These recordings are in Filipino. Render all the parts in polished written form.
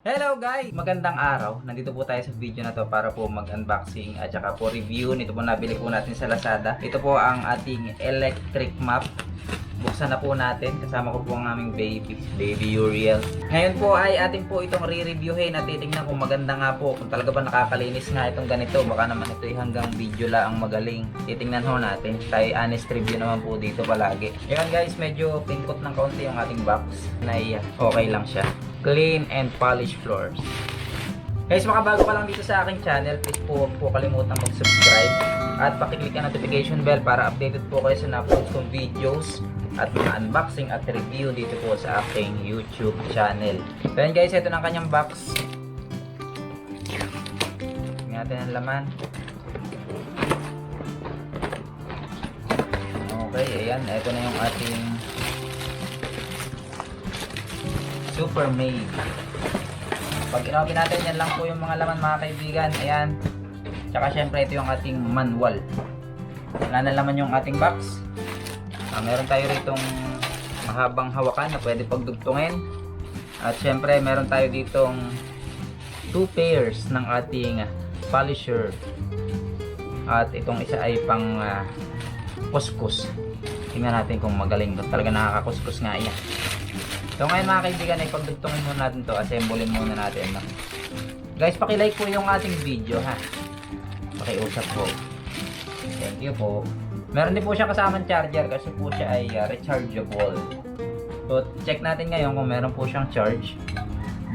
Hello guys! Magandang araw. Nandito po tayo sa video na to para po mag-unboxing at saka po review. Nito po nabili po natin sa Lazada. Ito po ang ating electric mop. Buksan na po natin. Kasama ko po ang aming baby Uriel. Ngayon po ay ating po itong re-reviewin at titignan kung maganda nga po. Kung talaga ba nakakalinis nga itong ganito. Baka naman ito ay hanggang video lang magaling. Titignan ho natin. Tayo honest review naman po dito palagi. Ngayon guys, medyo pinkot ng kaunti yung ating box. Na okay lang siya. Clean and polished floors. Guys, makabago ka lang dito sa aking channel, please po huwag po kalimutan mag-subscribe at pakiclick ang notification bell para updated po kayo sa na-upload kong videos at mga unboxing at review dito po sa aking YouTube channel. So yun guys, ito na ang kanyang box. Tingnan natin ang laman. Okay, ayan, ito na yung ating Super Made. Pag inopin natin, yan lang po yung mga laman mga kaibigan. Ayan. Tsaka syempre ito yung ating manual. Wala na laman yung ating box. Meron tayo ritong mahabang hawakan na pwede pagdugtungin. At syempre meron tayo ditong 2 pairs ng ating polisher. At itong isa ay pang kuskus. Tingnan natin kung magaling. Talaga nakakakuskus nga yan. So ngayon mga kaibigan ay pagdugtungin muna natin to, assemblein muna natin, no? Guys, paki-like po yung ating video ha. Pakiusap po. Thank you po. Meron din po siya kasamang charger kasi po siya ay rechargeable. So check natin ngayon kung meron po siyang charge.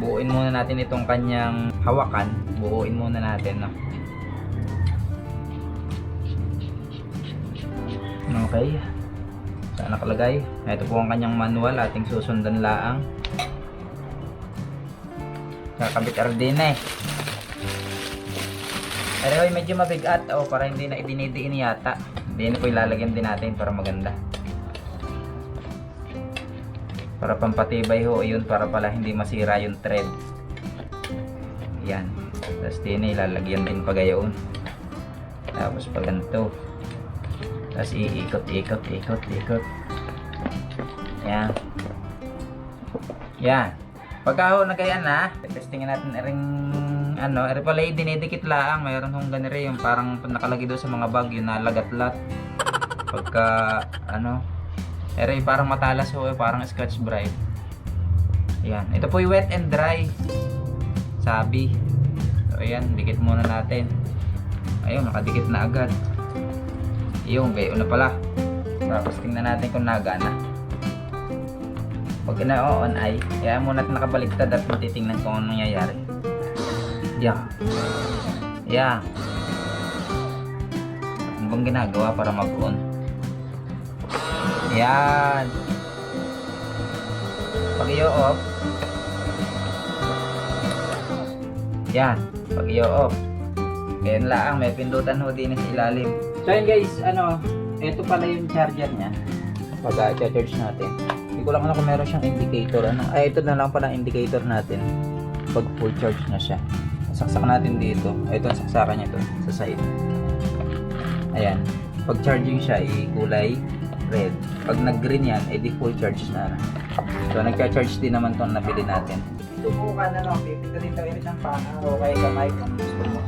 Buuin muna natin itong kanyang hawakan. Buuin muna natin, no? Okay. Saan nakalagay? Ito po ang kanyang manual, ating susundan laang. Kakabit din eh. Pero medyo mabigat para hindi na idinidiin yata. Hindi po ilalagyan din natin para maganda. Para pampatibay ho yun, para pala hindi masira yung thread. Yan. Tapos din ilalagyan din pa gayon. Tapos pa ganito. Tapos iikot. Yan. Yan. Pagka ho nagayan na, testingin natin ring eri pala dinidikit lang. Mayroon hong ganire yung parang nakalagay doon sa mga bag yung nalagatlat. Pagka eri parang matalas ho, parang Scotch Brite. Yan. Ito po yung wet and dry. Sabi. So ayan, dikit muna natin. Ayun, nakadikit na agad. Yung gayon na pala. Tapos tingnan natin kung nagana. Pag ina-on ay kaya muna natin nakabaliktad at titingnan kung anong nangyayari. Yan. Yan. Ano bang ginagawa para mag-on? Yan. Pag i-off. Yan. Pag i-off. Ganyan lang, may pindutan ho din sa ilalim. So yun guys, ito pala yung charger niya. Pag i-charge natin. Hindi ko lang alam kung meron siyang indicator. Ito na lang pala indicator natin. Pag full charge na siya. Saksak natin dito. Ito ang saksakan niya to sa side. Ayan. Pag charging siya, kulay red. Pag nag-green yan, di full charge na. So nagka-charge din naman itong nabili natin. Subukan pipitarin tayo rin ng paa o kaya kamay kung gusto mo.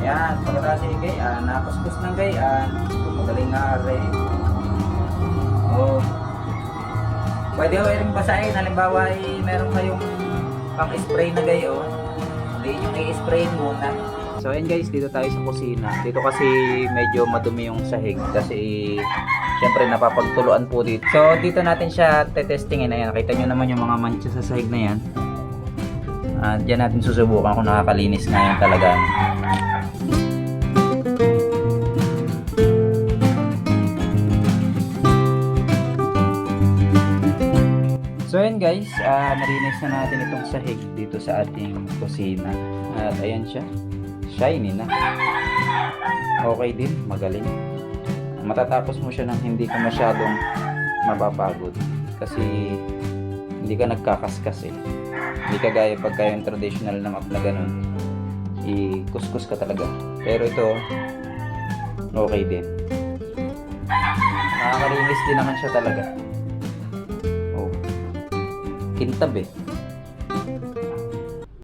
Yan, pagkatapos yung gayaan, nakuskus ng gayaan, magaling nga rin. Pwede ko rin basahin, halimbawa meron kayong pang-spray na gayon, hindi yung i-spray muna. So ayun guys, dito tayo sa kusina. Dito kasi medyo madumi yung sahig kasi syempre napapagtuluan po dito. So dito natin siya tetestingin. Ayan, nakita nyo naman yung mga mancha sa sahig na yan. Diyan natin susubukan kung nakakalinis nga yan talaga. So yun guys, narinis na natin itong sahig dito sa ating kusina. At ayan siya, shiny na. Okay din, magaling. Matatapos mo siya nang hindi ka masyadong mapapagod. Kasi hindi ka nagkakaskas eh. Hindi ka gaya pagka yung traditional na map na ganun. I-kuskus ka talaga. Pero ito, okay din. Nakakalinis din naman siya talaga. Kintab eh.